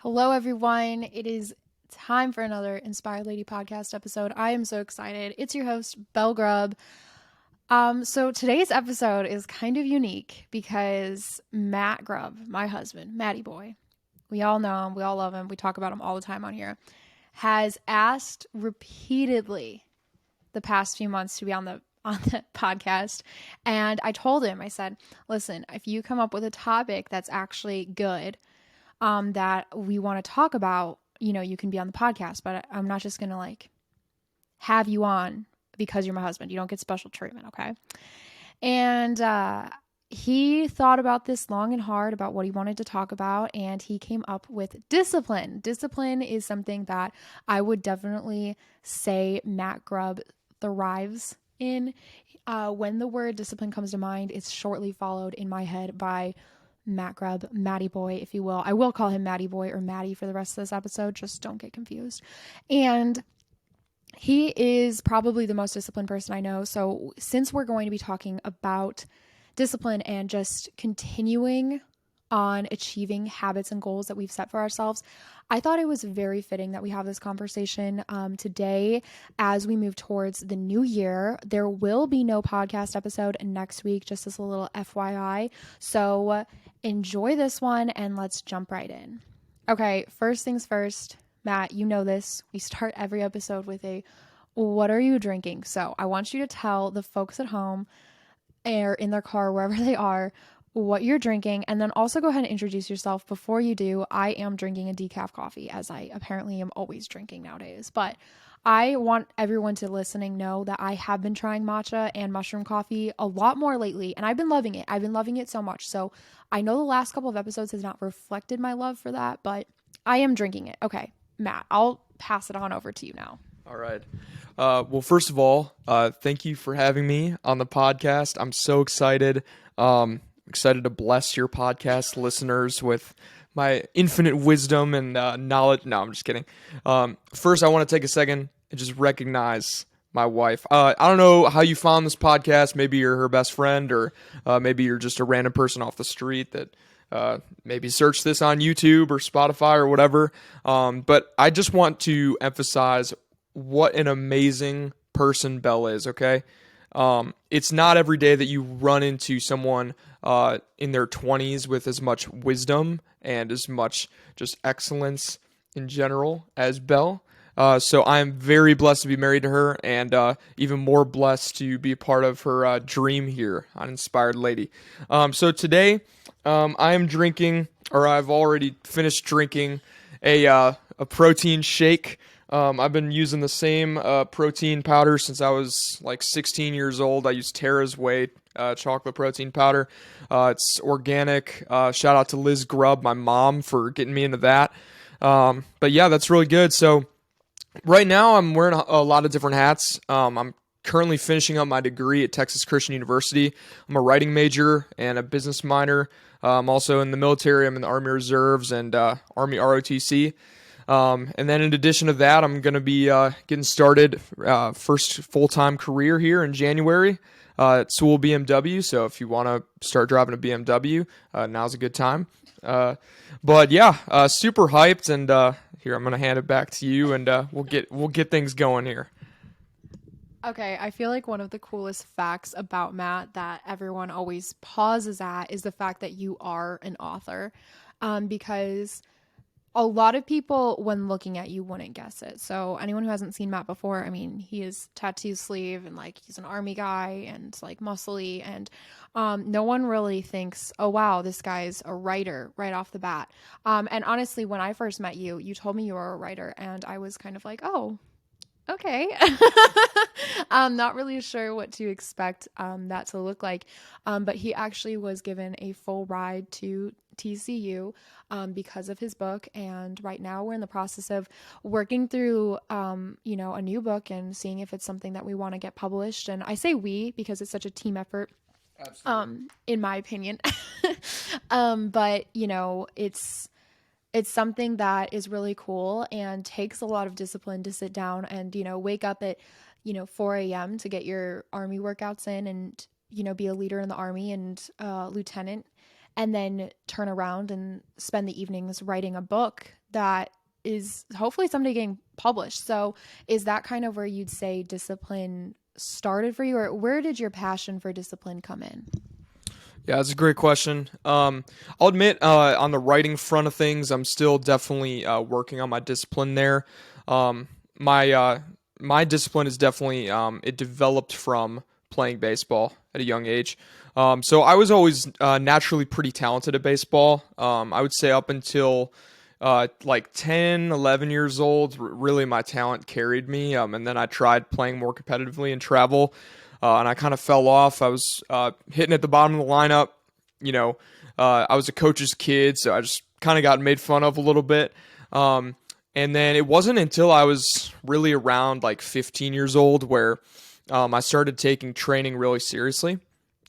Hello, everyone. It is time for another Inspired Lady podcast episode. I am so excited. It's your host, Grubb. So today's episode is kind of unique because Matt Grubb, my husband, Matty Boy, we all know him, we all love him, we talk about him all the time on here, has asked repeatedly the past few months to be on the podcast. And I told him, I said, listen, if you come up with a topic that's actually good, that we want to talk about, you can be on the podcast, but I'm not just going to have you on because you're my husband. You don't get special treatment. Okay. And, he thought about this long and hard about what he wanted to talk about, and he came up with discipline. Discipline is something that I would definitely say Matt Grubb thrives in. When the word discipline comes to mind, it's shortly followed in my head by Matt Grubb, Matty Boy, if you will. I will call him Matty Boy or Matty for the rest of this episode. Just don't get confused. And he is probably the most disciplined person I know. So since we're going to be talking about discipline and just continuing on achieving habits and goals that we've set for ourselves, I thought it was very fitting that we have this conversation today as we move towards the new year. There will be no podcast episode next week, just as a little FYI. So enjoy this one and let's jump right in. Okay, first things first, Matt, you know this. We start every episode with a, what are you drinking? So I want you to tell the folks at home or in their car, wherever they are, what you're drinking, and then also go ahead and introduce yourself. Before you do, I am drinking a decaf coffee, as I apparently am always drinking nowadays, but I want everyone to listening know that I have been trying matcha and mushroom coffee a lot more lately, and I've been loving it. I've been loving it so much. So I know the last couple of episodes has not reflected my love for that, but I am drinking it. Okay, Matt, I'll pass it on over to you now. All right. Well, first of all, thank you for having me on the podcast. I'm so excited. Excited to bless your podcast listeners with my infinite wisdom and knowledge. No, I'm just kidding. First, I want to take a second and just recognize my wife. I don't know how you found this podcast. Maybe you're her best friend, or maybe you're just a random person off the street that maybe search this on YouTube or Spotify or whatever. But I just want to emphasize what an amazing person Belle is, okay? It's not every day that you run into someone in their 20s with as much wisdom and as much just excellence in general as Belle. So I'm very blessed to be married to her, and even more blessed to be a part of her dream here on Inspired Lady. So today, I am drinking, or I've already finished drinking, a protein shake. I've been using the same protein powder since I was like 16 years old. I use Terra's Way chocolate protein powder. It's organic. Shout out to Liz Grubb, my mom, for getting me into that. But yeah, that's really good. So right now I'm wearing a lot of different hats. I'm currently finishing up my degree at Texas Christian University. I'm a writing major and a business minor. I'm also in the military. I'm in the Army Reserves and Army ROTC. And then in addition to that, I'm going to be getting started first full-time career here in January at Sewell BMW. So if you want to start driving a BMW, now's a good time. But yeah, super hyped. And here, I'm going to hand it back to you, and we'll get things going here. Okay, I feel like one of the coolest facts about Matt that everyone always pauses at is the fact that you are an author, because a lot of people, when looking at you, wouldn't guess it. So anyone who hasn't seen Matt before, I mean, he is tattoo sleeve and he's an army guy and muscly, and no one really thinks, oh wow, this guy's a writer right off the bat. And honestly, when I first met you, you told me you were a writer, and I was kind of like, oh, okay. I'm not really sure what to expect that to look like. But he actually was given a full ride to TCU because of his book. And right now we're in the process of working through, a new book and seeing if it's something that we want to get published. And I say we because it's such a team effort. Absolutely. In my opinion. But it's something that is really cool and takes a lot of discipline to sit down and, wake up at, 4 a.m. to get your army workouts in and, be a leader in the army and lieutenant and then turn around and spend the evenings writing a book that is hopefully someday getting published. So, is that kind of where you'd say discipline started for you, or where did your passion for discipline come in? Yeah, that's a great question. I'll admit, on the writing front of things, I'm still definitely working on my discipline there. Um, my discipline is definitely it developed from playing baseball at a young age. So I was always naturally pretty talented at baseball. I would say up until like 10, 11 years old, really my talent carried me. And then I tried playing more competitively in travel, and I kind of fell off. I was hitting at the bottom of the lineup. You know, I was a coach's kid, so I just kind of got made fun of a little bit. Um, and then it wasn't until I was really around like 15 years old where I started taking training really seriously.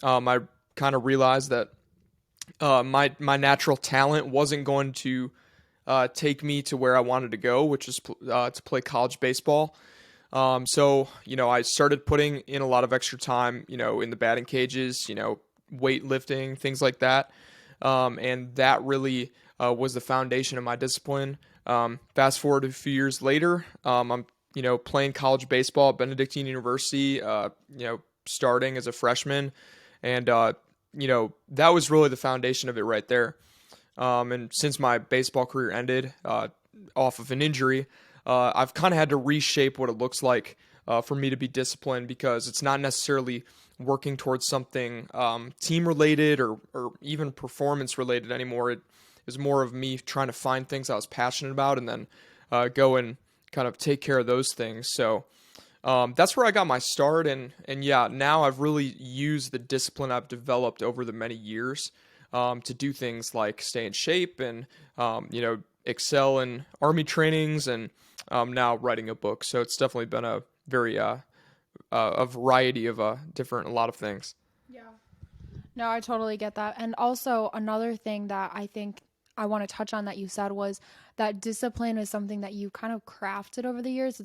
I kind of realized that my natural talent wasn't going to take me to where I wanted to go, which is to play college baseball. So, I started putting in a lot of extra time, in the batting cages, weightlifting, things like that. And that really was the foundation of my discipline. Fast forward a few years later, I'm, playing college baseball at Benedictine University, starting as a freshman. And, that was really the foundation of it right there. And since my baseball career ended off of an injury, I've kind of had to reshape what it looks like for me to be disciplined, because it's not necessarily working towards something team related or even performance related anymore. It is more of me trying to find things I was passionate about and then go and kind of take care of those things. So that's where I got my start. And yeah, now I've really used the discipline I've developed over the many years to do things like stay in shape and, excel in army trainings and now writing a book. So it's definitely been a very, a variety of a lot of things. Yeah. No, I totally get that. And also, another thing that I think I want to touch on that you said was that discipline is something that you kind of crafted over the years.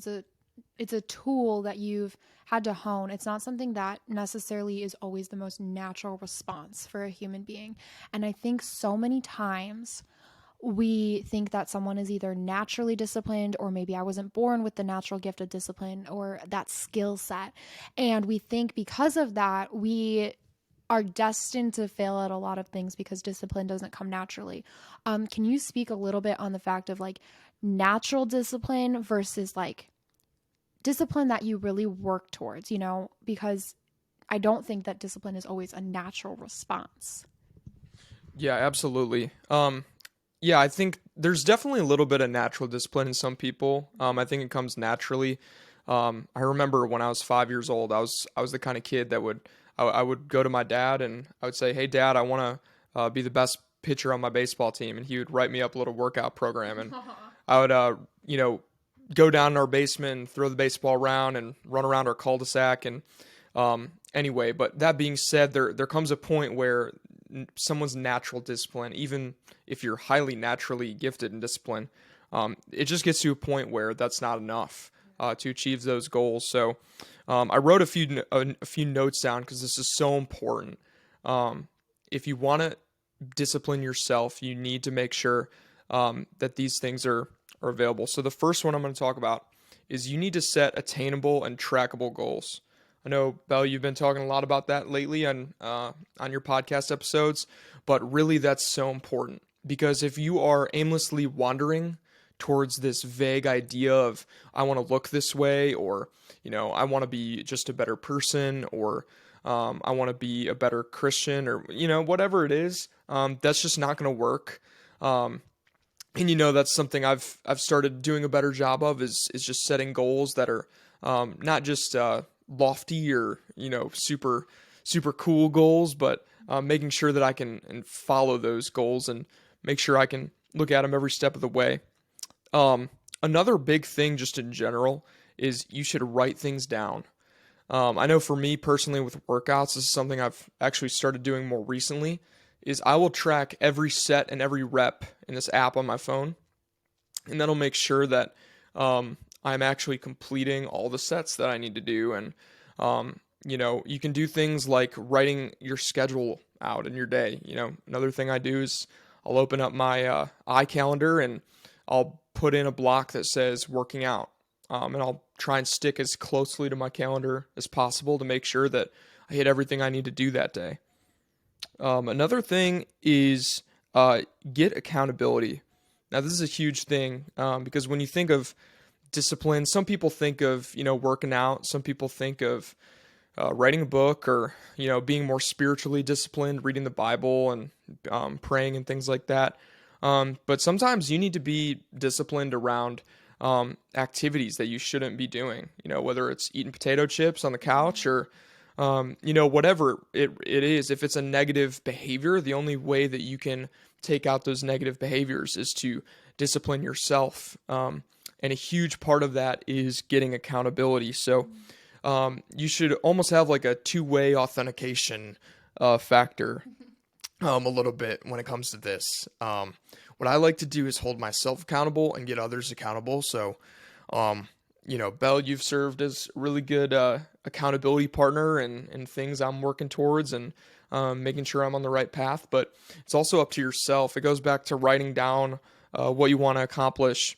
It's a tool that you've had to hone. It's not something that necessarily is always the most natural response for a human being. And I think so many times we think that someone is either naturally disciplined, or maybe I wasn't born with the natural gift of discipline or that skill set. And we think because of that, we are destined to fail at a lot of things because discipline doesn't come naturally. Can you speak a little bit on the fact of like natural discipline versus like discipline that you really work towards, because I don't think that discipline is always a natural response. Yeah, absolutely. Yeah, I think there's definitely a little bit of natural discipline in some people. I think it comes naturally. I remember when I was 5 years old, I was the kind of kid that I would go to my dad and I would say, "Hey, Dad, I want to be the best pitcher on my baseball team," and he would write me up a little workout program, and I would, go down in our basement and throw the baseball around and run around our cul-de-sac. And anyway, but that being said, there comes a point where someone's natural discipline, even if you're highly naturally gifted in discipline, it just gets to a point where that's not enough to achieve those goals. So I wrote a few notes down because this is so important. If you want to discipline yourself, you need to make sure that these things are available. So the first one I'm going to talk about is you need to set attainable and trackable goals. I know, Belle, you've been talking a lot about that lately on your podcast episodes, but really that's so important, because if you are aimlessly wandering towards this vague idea of I want to look this way, or I want to be just a better person, or I want to be a better Christian, or whatever it is, that's just not going to work. And that's something I've started doing a better job of is just setting goals that are not just lofty or super super cool goals, but making sure that I can and follow those goals and make sure I can look at them every step of the way. Another big thing just in general is you should write things down. I know for me personally with workouts, this is something I've actually started doing more recently, is I will track every set and every rep in this app on my phone, and that'll make sure that I'm actually completing all the sets that I need to do. And you can do things like writing your schedule out in your day. Another thing I do is I'll open up my iCalendar and I'll put in a block that says working out. And I'll try and stick as closely to my calendar as possible to make sure that I hit everything I need to do that day. Another thing is get accountability. Now, this is a huge thing because when you think of discipline, some people think of, working out. Some people think of writing a book or, being more spiritually disciplined, reading the Bible and praying and things like that. But sometimes you need to be disciplined around activities that you shouldn't be doing, whether it's eating potato chips on the couch or, whatever it is. If it's a negative behavior, the only way that you can take out those negative behaviors is to discipline yourself. And a huge part of that is getting accountability. So you should almost have like a two-way authentication factor a little bit when it comes to this. What I like to do is hold myself accountable and get others accountable. So, Belle, you've served as a really good accountability partner and things I'm working towards and making sure I'm on the right path. But it's also up to yourself. It goes back to writing down what you want to accomplish,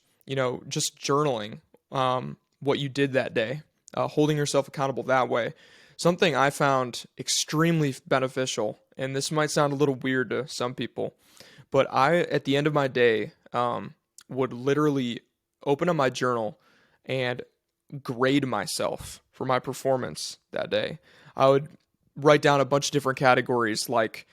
just journaling what you did that day, holding yourself accountable that way. Something I found extremely beneficial, and this might sound a little weird to some people, but I, at the end of my day, would literally open up my journal and grade myself for my performance that day. I would write down a bunch of different categories like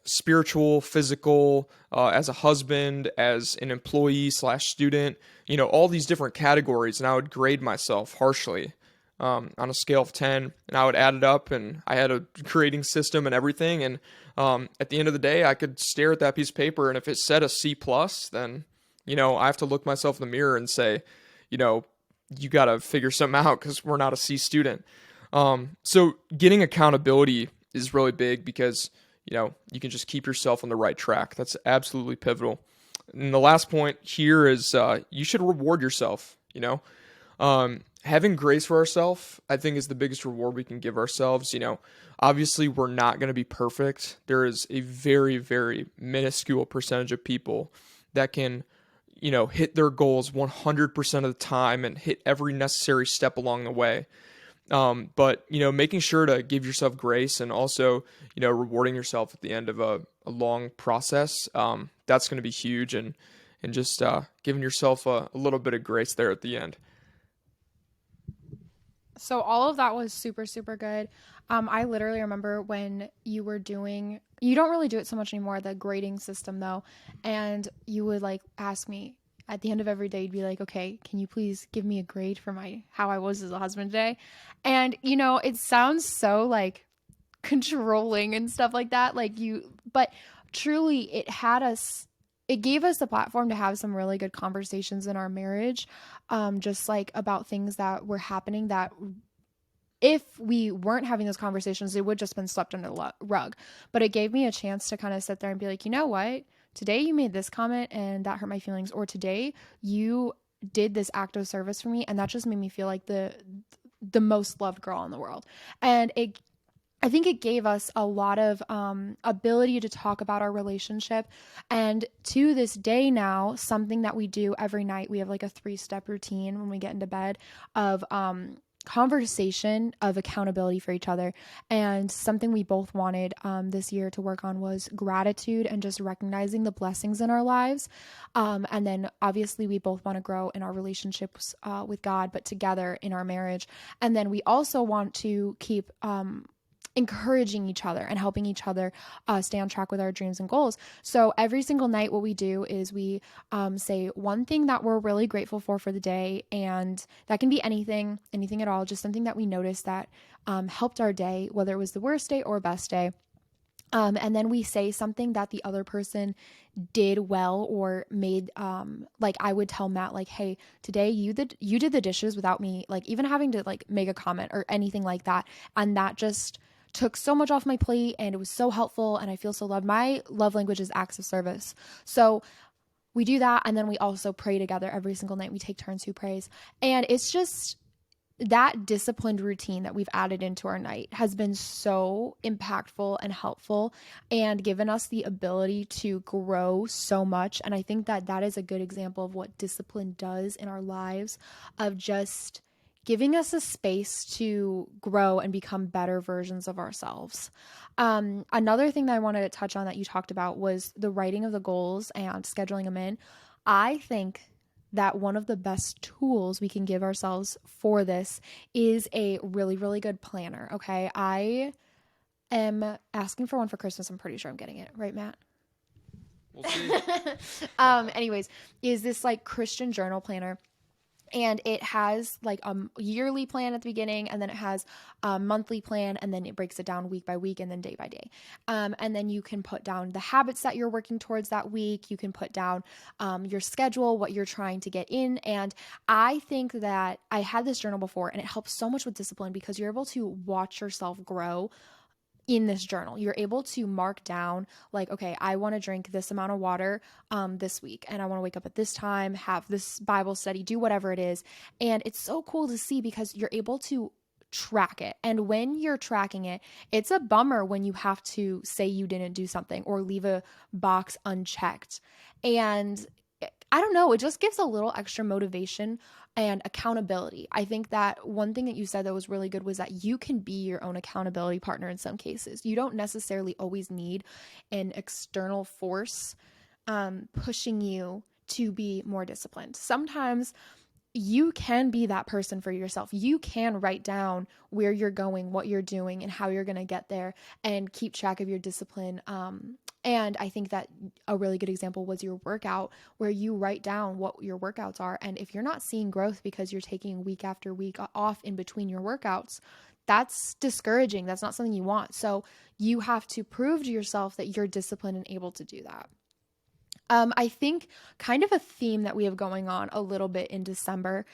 spiritual, physical, as a husband, as an employee slash student, all these different categories. And I would grade myself harshly on a scale of 10, and I would add it up, and I had a grading system and everything. And at the end of the day, I could stare at that piece of paper, and if it said a C plus, then, I have to look myself in the mirror and say, you got to figure something out because we're not a C student. So getting accountability is really big because, you can just keep yourself on the right track. That's absolutely pivotal. And the last point here is you should reward yourself, having grace for ourselves, I think, is the biggest reward we can give ourselves. Obviously we're not going to be perfect. There is a very, very minuscule percentage of people that can, hit their goals 100% of the time and hit every necessary step along the way. But, making sure to give yourself grace and also, rewarding yourself at the end of a long process, that's going to be huge. And just giving yourself a little bit of grace there at the end. So all of that was super, super good. I literally remember when you were doing, you don't really do it so much anymore, the grading system though. And you would like ask me at the end of every day, you'd be like, okay, can you please give me a grade for how I was as a husband today? And it sounds so like controlling and stuff like that. But truly it gave us the platform to have some really good conversations in our marriage, just like about things that were happening that if we weren't having those conversations, it would just been swept under the rug. But it gave me a chance to kind of sit there and be like, you know what? Today you made this comment and that hurt my feelings. Or today you did this act of service for me and that just made me feel like the most loved girl in the world. And I think it gave us a lot of ability to talk about our relationship. And to this day now, something that we do every night, we have like a 3-step routine when we get into bed of conversation of accountability for each other. And something we both wanted this year to work on was gratitude and just recognizing the blessings in our lives. And then obviously we both want to grow in our relationships with God, but together in our marriage. And then we also want to keep encouraging each other and helping each other stay on track with our dreams and goals. So every single night, what we do is we say one thing that we're really grateful for the day. And that can be anything at all, just something that we noticed that helped our day, whether it was the worst day or best day. And then we say something that the other person did well or made, like I would tell Matt, like, hey, today you did the dishes without me, like even having to like make a comment or anything like that. And that just took so much off my plate and it was so helpful and I feel so loved. My love language is acts of service. So we do that. And then we also pray together every single night. We take turns who prays. And it's just, that disciplined routine that we've added into our night has been so impactful and helpful and given us the ability to grow so much. And I think that that is a good example of what discipline does in our lives, of just giving us a space to grow and become better versions of ourselves. Another thing that I wanted to touch on that you talked about was the writing of the goals and scheduling them in. I think that one of the best tools we can give ourselves for this is a really, really good planner. Okay. I am asking for one for Christmas. I'm pretty sure I'm getting it. Right, Matt? We'll see. Anyways, is this like Christian journal planner? And it has like a yearly plan at the beginning, and then it has a monthly plan, and then it breaks it down week by week and then day by day. And then you can put down the habits that you're working towards that week. You can put down your schedule, what you're trying to get in. And I think that I had this journal before, and it helps so much with discipline because you're able to watch yourself grow in this journal. You're able to mark down like, okay, I want to drink this amount of water this week, and I want to wake up at this time, have this Bible study, do whatever it is. And it's so cool to see because you're able to track it. And when you're tracking it, it's a bummer when you have to say you didn't do something or leave a box unchecked. And I don't know, it just gives a little extra motivation and accountability. I think that one thing that you said that was really good was that you can be your own accountability partner in some cases. You don't necessarily always need an external force pushing you to be more disciplined. Sometimes you can be that person for yourself. You can write down where you're going, what you're doing, and how you're going to get there and keep track of your discipline. And I think that a really good example was your workout, where you write down what your workouts are. And if you're not seeing growth because you're taking week after week off in between your workouts, that's discouraging. That's not something you want. So you have to prove to yourself that you're disciplined and able to do that. I think kind of a theme that we have going on a little bit in December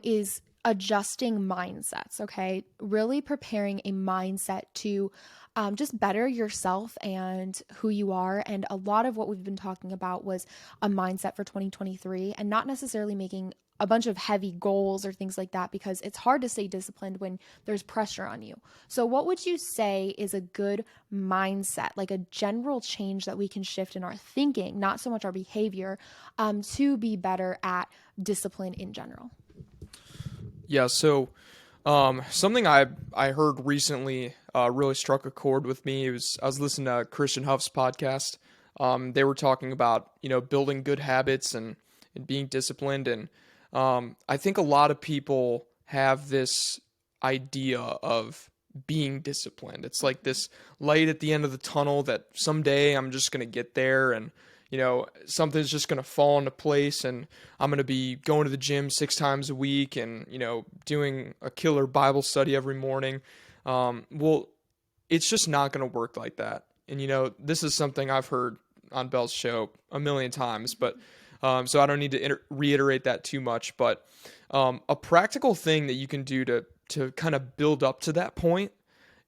is adjusting mindsets, okay? Really preparing a mindset to just better yourself and who you are. And a lot of what we've been talking about was a mindset for 2023 and not necessarily making a bunch of heavy goals or things like that because it's hard to stay disciplined when there's pressure on you. So, what would you say is a good mindset, like a general change that we can shift in our thinking, not so much our behavior, to be better at discipline in general? Yeah, so something I heard recently really struck a chord with me. I was listening to Christian Huff's podcast. They were talking about building good habits and being disciplined, and I think a lot of people have this idea of being disciplined. It's like this light at the end of the tunnel that someday I'm just gonna get there, and something's just going to fall into place, and I'm going to be going to the gym 6 times a week and, doing a killer Bible study every morning. Well, it's just not going to work like that. And, this is something I've heard on Bell's show a million times, but so I don't need to reiterate that too much. But a practical thing that you can do to kind of build up to that point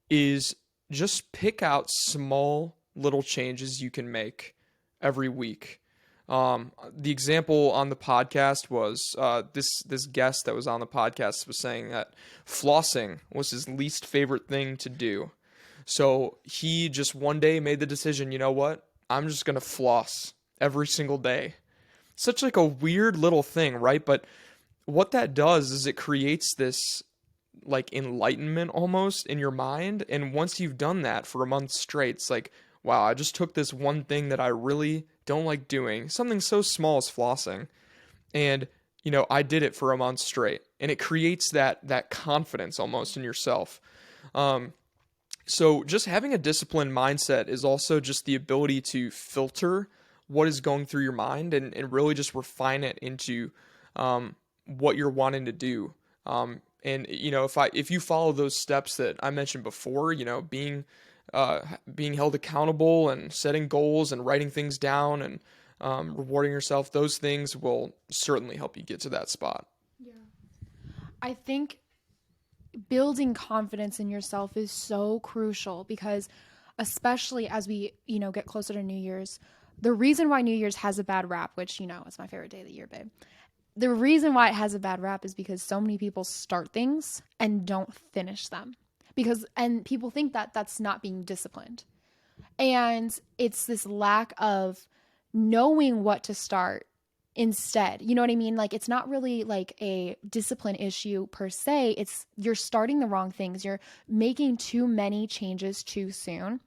is just pick out small little changes you can make every week. The example on the podcast was this guest that was on the podcast was saying that flossing was his least favorite thing to do. So he just one day made the decision, you know what? I'm just gonna floss every single day. Such like a weird little thing, right? But what that does is it creates this like enlightenment almost in your mind. And once you've done that for a month straight, it's like, wow, I just took this one thing that I really don't like doing, something so small as flossing, and I did it for a month straight, and it creates that confidence almost in yourself. Um, so just having a disciplined mindset is also just the ability to filter what is going through your mind and really just refine it into what you're wanting to do. And if you follow those steps that I mentioned before, being held accountable and setting goals and writing things down and rewarding yourself, those things will certainly help you get to that spot. Yeah. I think building confidence in yourself is so crucial because especially as we, get closer to New Year's, the reason why New Year's has a bad rap, which, it's my favorite day of the year, babe, the reason why it has a bad rap is because so many people start things and don't finish them. And people think that that's not being disciplined. And it's this lack of knowing what to start instead. You know what I mean? Like, it's not really like a discipline issue per se. It's you're starting the wrong things. You're making too many changes too soon.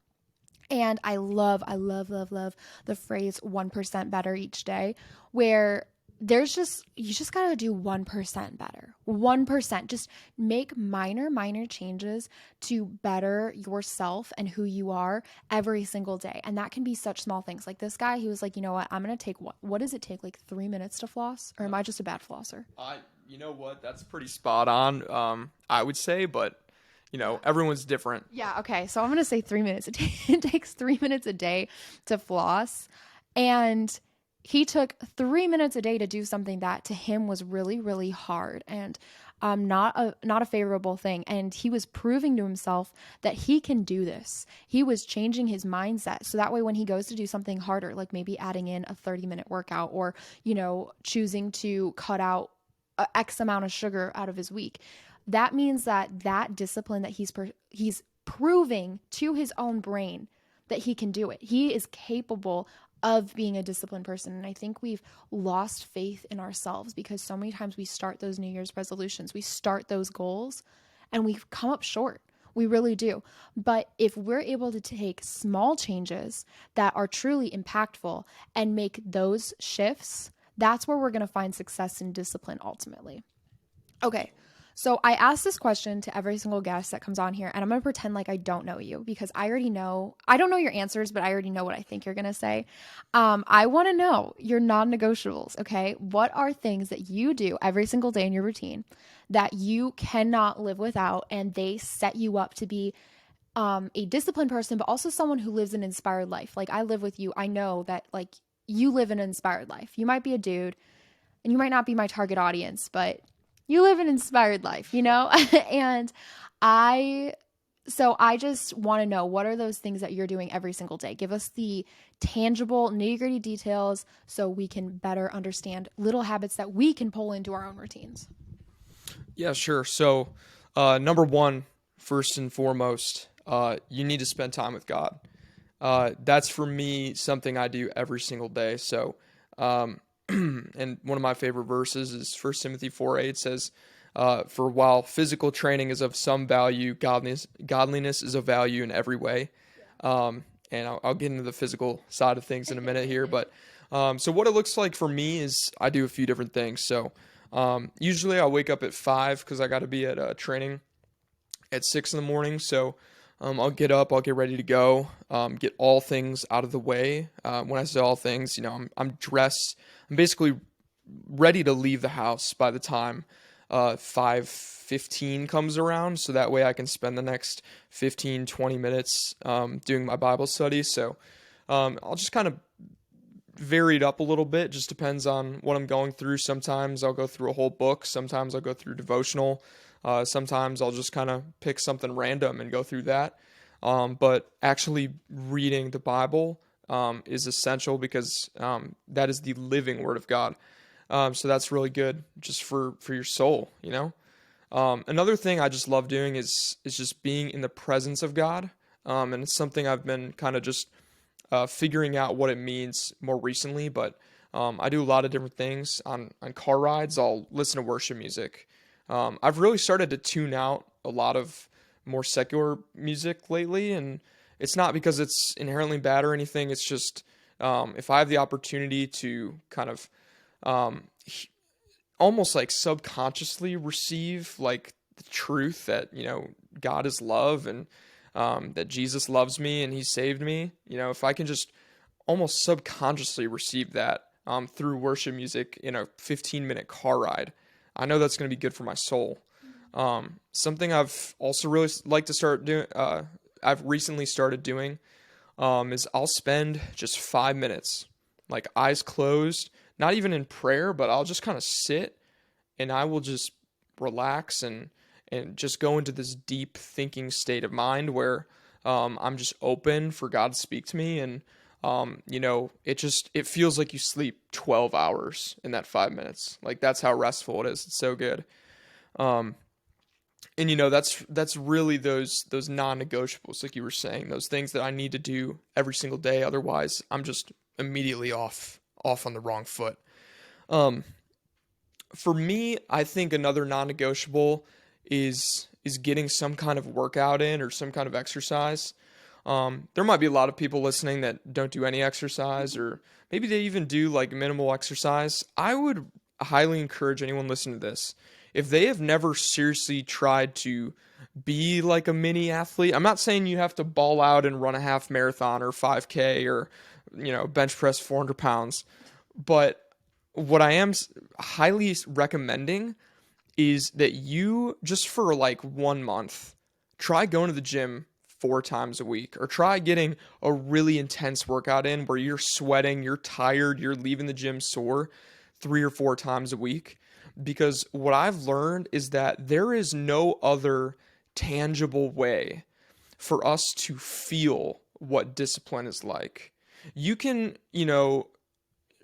And I love the phrase 1% better each day, where you just got to do 1% better. 1%. Just make minor changes to better yourself and who you are every single day. And that can be such small things. Like this guy, he was like, you know what? I'm going to take what does it take? Like 3 minutes to floss? Or am I just a bad flosser? You know what? That's pretty spot on. I would say, but everyone's different. Yeah, okay. So I'm going to say 3 minutes. It takes 3 minutes a day to floss. And he took 3 minutes a day to do something that to him was really, really hard and not a favorable thing. And he was proving to himself that he can do this. He was changing his mindset. So that way, when he goes to do something harder, like maybe adding in a 30-minute workout or, choosing to cut out X amount of sugar out of his week, that means that discipline that he's proving to his own brain that he can do it. He is capable of being a disciplined person. And I think we've lost faith in ourselves because so many times we start those New Year's resolutions, we start those goals, and we come up short. We really do. But if we're able to take small changes that are truly impactful and make those shifts, that's where we're going to find success and discipline ultimately. Okay. So I ask this question to every single guest that comes on here, and I'm going to pretend like I don't know you because I already know, I don't know your answers, but I already know what I think you're going to say. I want to know your non-negotiables, okay? What are things that you do every single day in your routine that you cannot live without, and they set you up to be a disciplined person, but also someone who lives an inspired life? Like, I live with you. I know that, like, you live an inspired life. You might be a dude, and you might not be my target audience, but you live an inspired life, and I, so I just want to know, what are those things that you're doing every single day? Give us the tangible, nitty-gritty details so we can better understand little habits that we can pull into our own routines. Yeah, sure. So, number one, first and foremost, you need to spend time with God. That's for me something I do every single day. So, and one of my favorite verses is 1 Timothy 4:8 says, "For while physical training is of some value, godliness is of value in every way." And I'll get into the physical side of things in a minute here, but so what it looks like for me is I do a few different things. So usually I wake up at 5 because I got to be at training at 6 in the morning. So I'll get up, I'll get ready to go, get all things out of the way. When I say all things, I'm dressed. I'm basically ready to leave the house by the time 5:15 comes around. So that way I can spend the next 15, 20 minutes doing my Bible study. So I'll just kind of vary it up a little bit. Just depends on what I'm going through. Sometimes I'll go through a whole book. Sometimes I'll go through devotional. Sometimes I'll just kind of pick something random and go through that. But actually reading the Bible is essential because that is the living Word of God. So that's really good just for your soul, Another thing I just love doing is just being in the presence of God. And it's something I've been kind of just figuring out what it means more recently. But I do a lot of different things on car rides. I'll listen to worship music. I've really started to tune out a lot of more secular music lately, and it's not because it's inherently bad or anything. It's just if I have the opportunity to kind of almost like subconsciously receive like the truth that God is love and that Jesus loves me and He saved me. If I can just almost subconsciously receive that through worship music in a 15-minute car ride, I know that's going to be good for my soul. Something I've also really like to start doing, I've recently started doing, is I'll spend just 5 minutes, like eyes closed, not even in prayer, but I'll just kind of sit and I will just relax and just go into this deep thinking state of mind where I'm just open for God to speak to me. And It feels like you sleep 12 hours in that 5 minutes. Like that's how restful it is. It's so good. Um, and that's really those non-negotiables, like you were saying, those things that I need to do every single day. Otherwise, I'm just immediately off on the wrong foot. Um, for me, I think another non-negotiable is getting some kind of workout in or some kind of exercise. There might be a lot of people listening that don't do any exercise, or maybe they even do like minimal exercise. I would highly encourage anyone listening to this, if they have never seriously tried to be like a mini athlete. I'm not saying you have to ball out and run a half marathon or 5K or bench press 400 pounds, but what I am highly recommending is that you just for like 1 month try going to the gym 4 times a week, or try getting a really intense workout in where you're sweating, you're tired, you're leaving the gym sore 3 or 4 times a week. Because what I've learned is that there is no other tangible way for us to feel what discipline is like. You can,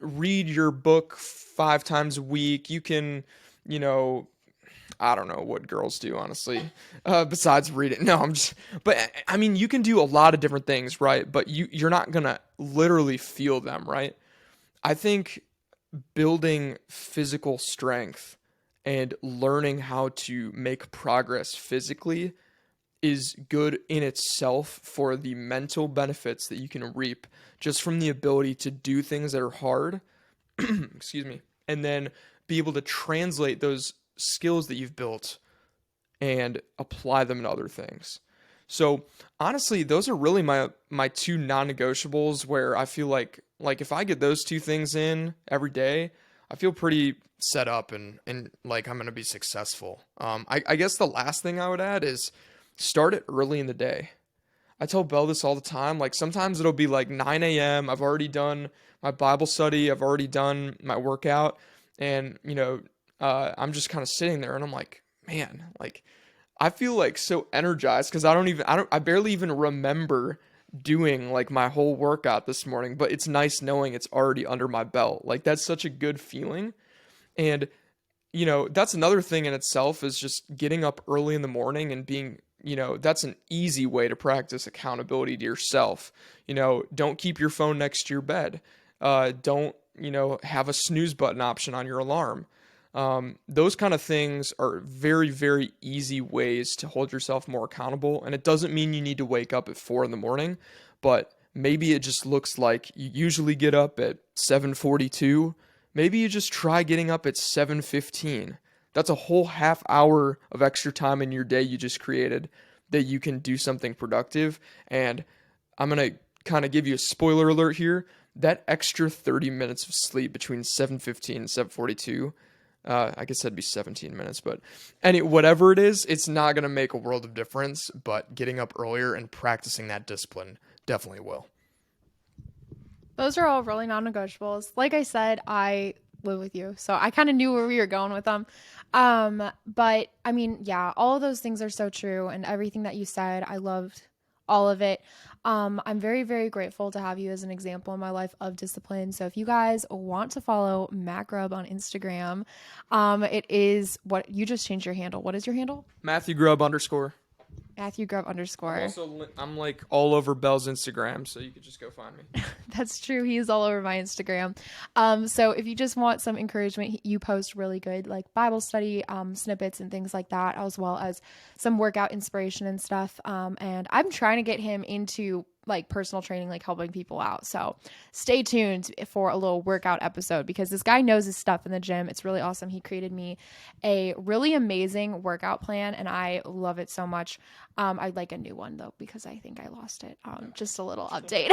read your book 5 times a week. You can, you know, I don't know what girls do, honestly, besides read it. No, but I mean, you can do a lot of different things, right? But you're not gonna literally feel them, right? I think building physical strength and learning how to make progress physically is good in itself for the mental benefits that you can reap just from the ability to do things that are hard, excuse me, and then be able to translate those skills that you've built and apply them to other things. So honestly, those are really my two non-negotiables where I feel like if I get those two things in every day, I feel pretty set up and like I'm gonna be successful. I guess the last thing I would add is start it early in the day. I tell Belle this all the time. Like sometimes it'll be like 9 a.m. I've already done my Bible study. I've already done my workout, and I'm just kind of sitting there, and I'm like, man, like I feel like so energized because I barely even remember doing like my whole workout this morning. But it's nice knowing it's already under my belt. Like that's such a good feeling, and that's another thing in itself is just getting up early in the morning and being, that's an easy way to practice accountability to yourself. Don't keep your phone next to your bed. Don't, have a snooze button option on your alarm. Those kind of things are very, very easy ways to hold yourself more accountable. And it doesn't mean you need to wake up at 4 in the morning, but maybe it just looks like you usually get up at 7:42. Maybe you just try getting up at 7:15. That's a whole half hour of extra time in your day you just created that you can do something productive. And I'm going to kind of give you a spoiler alert here. That extra 30 minutes of sleep between 7:15 and 7:42, I guess that'd be 17 minutes, but whatever it is, it's not going to make a world of difference, but getting up earlier and practicing that discipline definitely will. Those are all really non-negotiables. Like I said, I live with you, so I kind of knew where we were going with them. But I mean, yeah, all of those things are so true, and everything that you said, I loved all of it. I'm very, very grateful to have you as an example in my life of discipline. So if you guys want to follow Matt Grubb on Instagram, it is what you just changed your handle. What is your handle? Matthew Grubb _. Matthew Grubb _. I'm like all over Belle's Instagram, so you could just go find me. That's true. He's all over my Instagram. So if you just want some encouragement, you post really good like Bible study snippets and things like that, as well as some workout inspiration and stuff. And I'm trying to get him into like personal training, like helping people out. So stay tuned for a little workout episode because this guy knows his stuff in the gym. It's really awesome. He created me a really amazing workout plan and I love it so much. I'd like a new one though, because I think I lost it. Just a little update.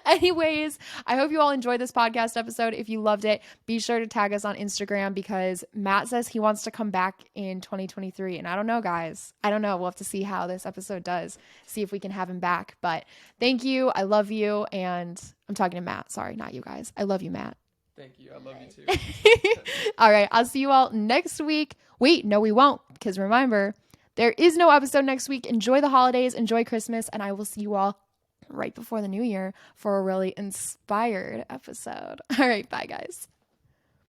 Anyways, I hope you all enjoyed this podcast episode. If you loved it, be sure to tag us on Instagram because Matt says he wants to come back in 2023. And I don't know, guys. I don't know. We'll have to see how this episode does, see if we can have him back. But thank you. I love you. And I'm talking to Matt. Sorry, not you guys. I love you, Matt. Thank you. I love you too. All right. I'll see you all next week. Wait, no, we won't. Because remember, there is no episode next week. Enjoy the holidays. Enjoy Christmas. And I will see you all right before the new year for a really inspired episode. All right, bye guys.